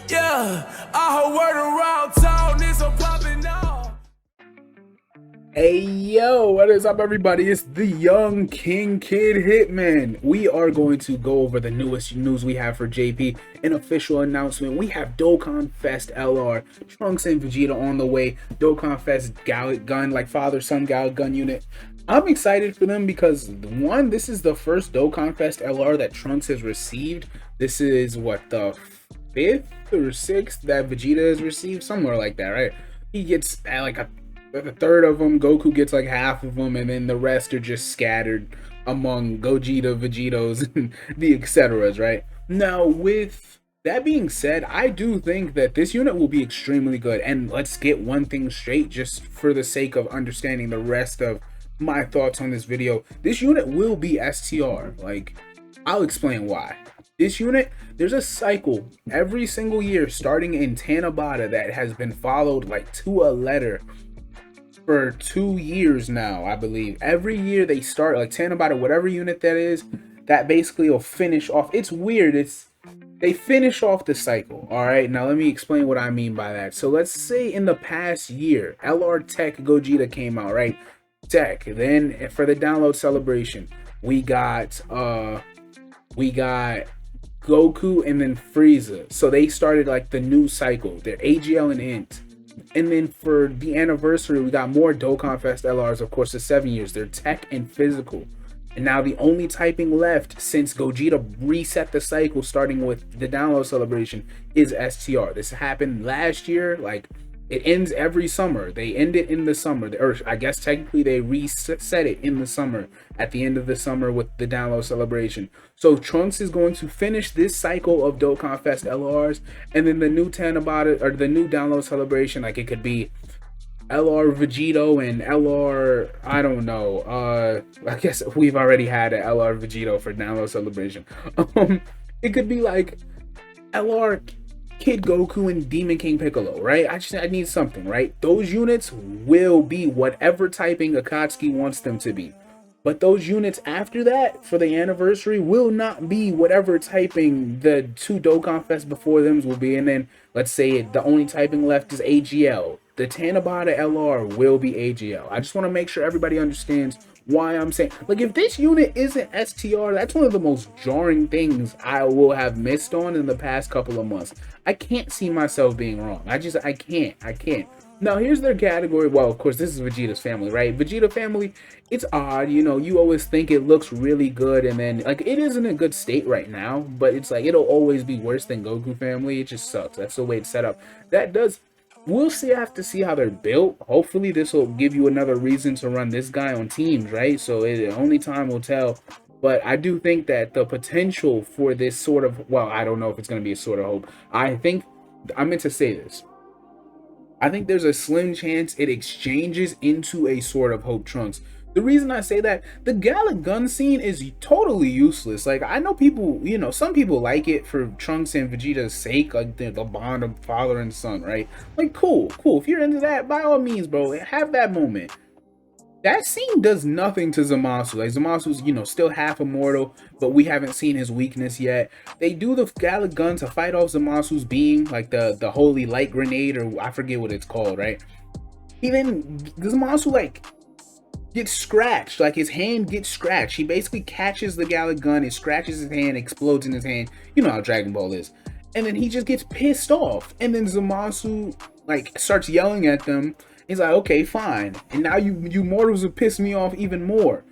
Yeah, I heard word around town is a poppin' off. Hey yo, what is up everybody? It's the Young King Kid Hitman. We are going to go over the newest news we have for JP. An official announcement. We have Dokkanfest LR, Trunks and Vegeta on the way. Dokkanfest Galick gun, like father-son Galick gun unit. I'm excited for them because one, this is the first Dokkanfest LR that Trunks has received. This is what, the fifth or sixth that Vegeta has received? Somewhere like that, right? He gets like a third of them. Goku gets like half of them, and then the rest are just scattered among Gogeta, Vegetos, and the etceteras, right? Now, with that being said, I do think that this unit will be extremely good. And let's get one thing straight, just for the sake of understanding the rest of my thoughts on this video. This unit will be STR. Like, I'll explain why. This unit, there's a cycle every single year starting in Tanabata that has been followed like to a letter for 2 years now, I believe. Every year they start like Tanabata, whatever unit that is, that basically will finish off. It's weird. They finish off the cycle. All right, now let me explain what I mean by that. So let's say in the past year, LR Tech Gogeta came out, right? Tech. Then for the download celebration, we got Goku and then Frieza. So they started like the new cycle. They're AGL and Int. And then for the anniversary, we got more Dokkanfest LRs, of course, the 7 years. They're tech and physical. And now the only typing left since Gogeta reset the cycle, starting with the download celebration, is STR. This happened last year. Like, it ends every summer. They end it in the summer. Or I guess technically they reset it in the summer, at the end of the summer with the download celebration. So Trunks is going to finish this cycle of Dokkanfest LRs, and then the new Tanabata, or the new download celebration, like it could be LR Vegito and LR, I don't know. I guess we've already had an LR Vegito for download celebration. It could be like LR Kid Goku and Demon King Piccolo, right? I need something, right? Those units will be whatever typing Akatsuki wants them to be. But those units after that, for the anniversary, will not be whatever typing the two Dokkanfest before them will be. And then, let's say the only typing left is AGL. The Tanabata LR will be AGL. I just want to make sure everybody understands why I'm saying, like, if this unit isn't STR, that's one of the most jarring things I will have missed on in the past couple of months. I can't see myself being wrong. I can't. Now, here's their category. Well, of course, this is Vegeta's family, right? Vegeta family, it's odd. You know, you always think it looks really good, and then, like, it is in a good state right now, but it's like, it'll always be worse than Goku family. It just sucks. That's the way it's set up. We'll see. I have to see how they're built. Hopefully, this will give you another reason to run this guy on teams, right? So, only time will tell. But I do think that the potential for this sort of, well, I don't know if it's going to be a sort of hope. I meant to say this. I think there's a slim chance it exchanges into a sort of Hope Trunks. The reason I say that, the Galick gun scene is totally useless. Like, I know people, you know, some people like it for Trunks and Vegeta's sake, like the bond of father and son, right? Like, cool. If you're into that, by all means, bro, have that moment. That scene does nothing to Zamasu. Like, Zamasu's, you know, still half immortal, but we haven't seen his weakness yet. They do the Galick gun to fight off Zamasu's being, like the holy light grenade, or I forget what it's called, right? Even Zamasu, like, gets scratched. Like, his hand gets scratched. He basically catches the Galick gun, it scratches his hand, explodes in his hand. You know how Dragon Ball is. And then he just gets pissed off. And then Zamasu, like, starts yelling at them. He's like, okay, fine. And now you mortals have pissed me off even more.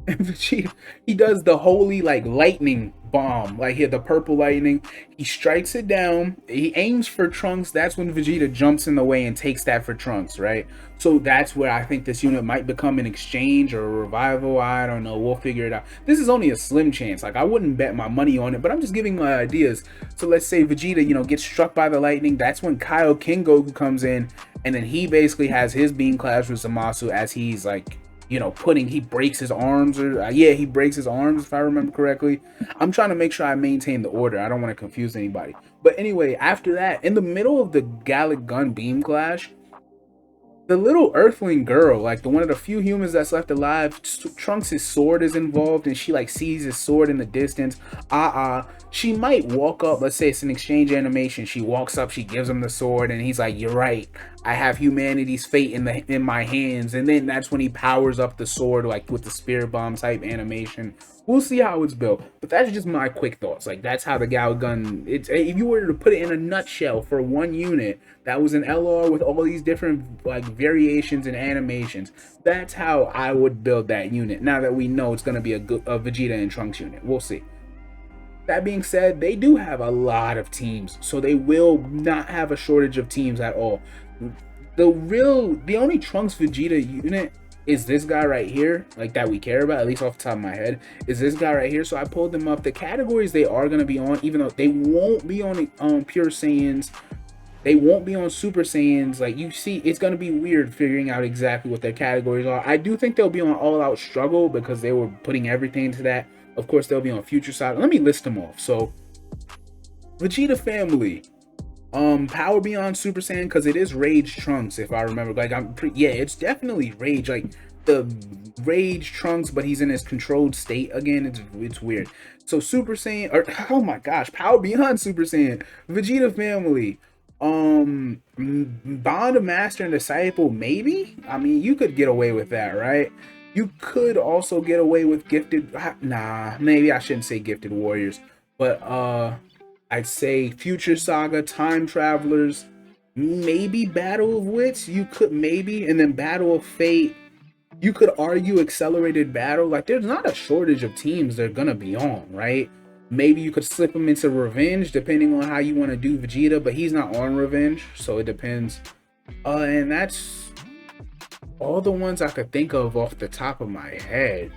And Vegeta, he does the holy, like, lightning bomb. Like, here, the purple lightning. He strikes it down. He aims for Trunks. That's when Vegeta jumps in the way and takes that for Trunks, right? So that's where I think this unit might become an exchange or a revival. I don't know. We'll figure it out. This is only a slim chance. Like, I wouldn't bet my money on it, but I'm just giving my ideas. So let's say Vegeta, you know, gets struck by the lightning. That's when King Goku comes in. And then he basically has his beam clash with Zamasu as he's, like, you know, he breaks his arms, or yeah, he breaks his arms if I remember correctly. I'm trying to make sure I maintain the order. I don't want to confuse anybody. But anyway, after that, in the middle of the Galick gun beam clash, The little Earthling girl, like the one of the few humans that's left alive, Trunks' sword is involved, and she like sees his sword in the distance. She might walk up. Let's say it's an exchange animation. She walks up, she gives him the sword, and he's like, "You're right. I have humanity's fate in my hands." And then that's when he powers up the sword, like with the spirit bomb type animation. We'll see how it's built, but that's just my quick thoughts. Like that's how the Gal gun. It's if you were to put it in a nutshell for one unit that was an LR with all these different like variations and animations. That's how I would build that unit. Now that we know it's gonna be a Vegeta and Trunks unit, we'll see. That being said, they do have a lot of teams, so they will not have a shortage of teams at all. The only Trunks Vegeta unit is this guy right here, like that we care about, at least off the top of my head, is this guy right here. So I pulled them up. The categories they are going to be on, even though they won't be on Pure Saiyans, they won't be on Super Saiyans. Like you see, it's going to be weird figuring out exactly what their categories are. I do think they'll be on All Out Struggle because they were putting everything into that. Of course, they'll be on Future Side. Let me list them off. So Vegeta family. Power Beyond Super Saiyan, because it is Rage Trunks, if I remember. Like yeah, it's definitely Rage, like the Rage Trunks, but he's in his controlled state again. It's weird. So Super Saiyan, or oh my gosh, Power Beyond Super Saiyan, Vegeta family, Bond of Master and Disciple, maybe. I mean, you could get away with that, right? You could also get away with Gifted. Nah, maybe I shouldn't say Gifted Warriors, but I'd say Future Saga, Time Travelers, maybe Battle of Wits, you could maybe, and then Battle of Fate, you could argue Accelerated Battle. Like, there's not a shortage of teams they're gonna be on, right? Maybe you could slip them into Revenge, depending on how you want to do Vegeta, but he's not on Revenge, so it depends. And that's all the ones I could think of off the top of my head.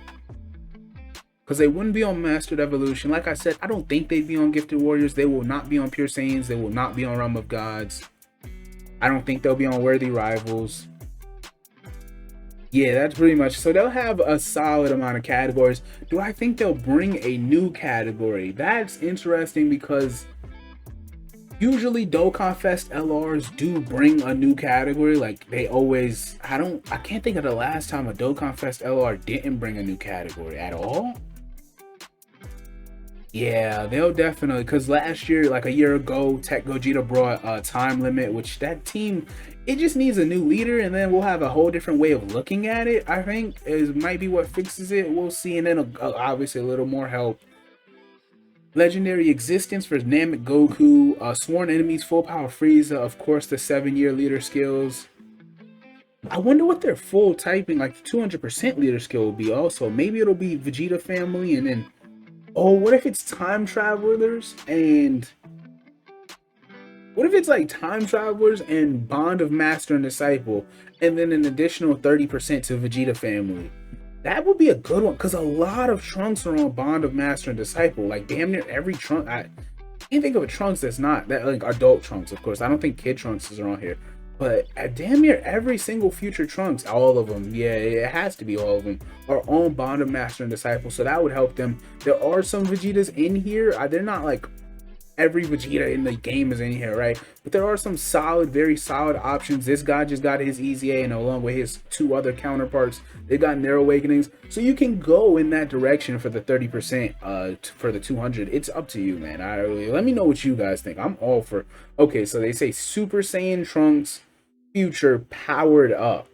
Because they wouldn't be on Mastered Evolution. Like I said, I don't think they'd be on Gifted Warriors. They will not be on Pure Saiyans. They will not be on Realm of Gods. I don't think they'll be on Worthy Rivals. Yeah, that's pretty much. So they'll have a solid amount of categories. Do I think they'll bring a new category? That's interesting because usually Dokkanfest LRs do bring a new category. Like they always, I can't think of the last time a Dokkanfest LR didn't bring a new category at all. Yeah, they'll definitely, because last year, like a year ago, Tech Gogeta brought a Time Limit, which that team, it just needs a new leader, and then we'll have a whole different way of looking at it. I think it might be what fixes it. We'll see, and then obviously a little more help. Legendary Existence for Namek Goku, Sworn Enemies, Full Power Frieza, of course the 7-year leader skills. I wonder what their full typing, like the 200% leader skill will be also. Maybe it'll be Vegeta family, and then oh, what if it's Time Travelers and what if it's like Time Travelers and Bond of Master and Disciple, and then an additional 30% to Vegeta family? That would be a good one, because a lot of Trunks are on Bond of Master and Disciple. Like damn near every Trunks. I can't think of a Trunks that's not that, like adult Trunks, of course. I don't think Kid Trunks is on here. But damn near every single future Trunks, all of them, yeah, it has to be all of them, are on Bond of Master and Disciple, so that would help them. There are some Vegetas in here. They're not like every Vegeta in the game is in here, right? But there are some solid, very solid options. This guy just got his Easy A, and along with his 2 other counterparts, they got Narrow Awakenings. So you can go in that direction for the 30%, for the 200. It's up to you, man. Let me know what you guys think. I'm all for. Okay, so they say Super Saiyan Trunks Future powered up.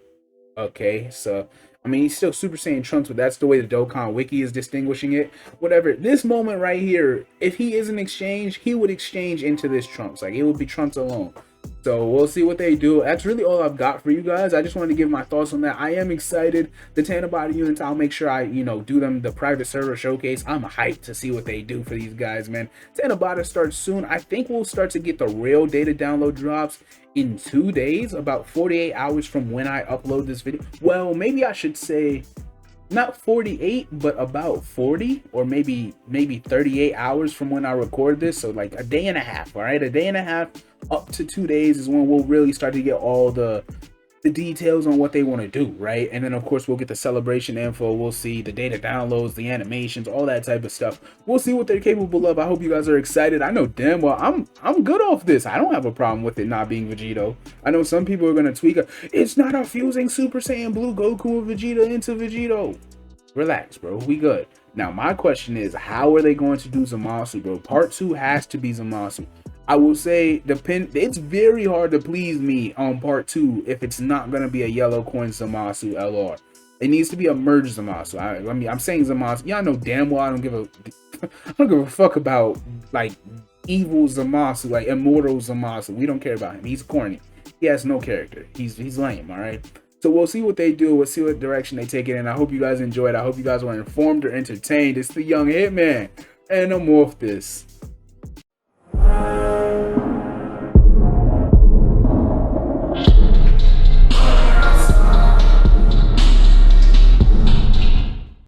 Okay, so I mean he's still Super Saiyan Trunks, but that's the way the Dokkan Wiki is distinguishing it. Whatever. This moment right here, if he is an exchange, he would exchange into this Trunks. Like it would be Trunks alone. So we'll see what they do. That's really all I've got for you guys. I just wanted to give my thoughts on that. I am excited. The Tanabata units, I'll make sure I, do them the private server showcase. I'm hyped to see what they do for these guys, man. Tanabata starts soon. I think we'll start to get the real data download drops in 2 days, about 48 hours from when I upload this video. Well, maybe I should say not 48, but about 40 or maybe 38 hours from when I record this. So like a day and a half. All right, a day and a half up to 2 days is when we'll really start to get all the the details on what they want to do, right? And then of course we'll get the celebration info, we'll see the data downloads, the animations, all that type of stuff. We'll see what they're capable of. I hope you guys are excited. I know damn well I'm good off this. I don't have a problem with it not being Vegito. I know some people are gonna tweak it. It's not a fusing Super Saiyan Blue Goku and Vegeta into Vegito. Relax, bro, we good. Now my question is, how are they going to do Zamasu, bro? Part 2 has to be Zamasu. I will say, it's very hard to please me on part 2 if it's not going to be a yellow coin Zamasu LR. It needs to be a merge Zamasu. I mean, I'm saying Zamasu. Y'all know damn well I don't give a fuck about like evil Zamasu, like immortal Zamasu. We don't care about him. He's corny. He has no character. He's lame. All right. So we'll see what they do. We'll see what direction they take it in. I hope you guys enjoyed. I hope you guys were informed or entertained. It's the Young Hitman, and I'm off this.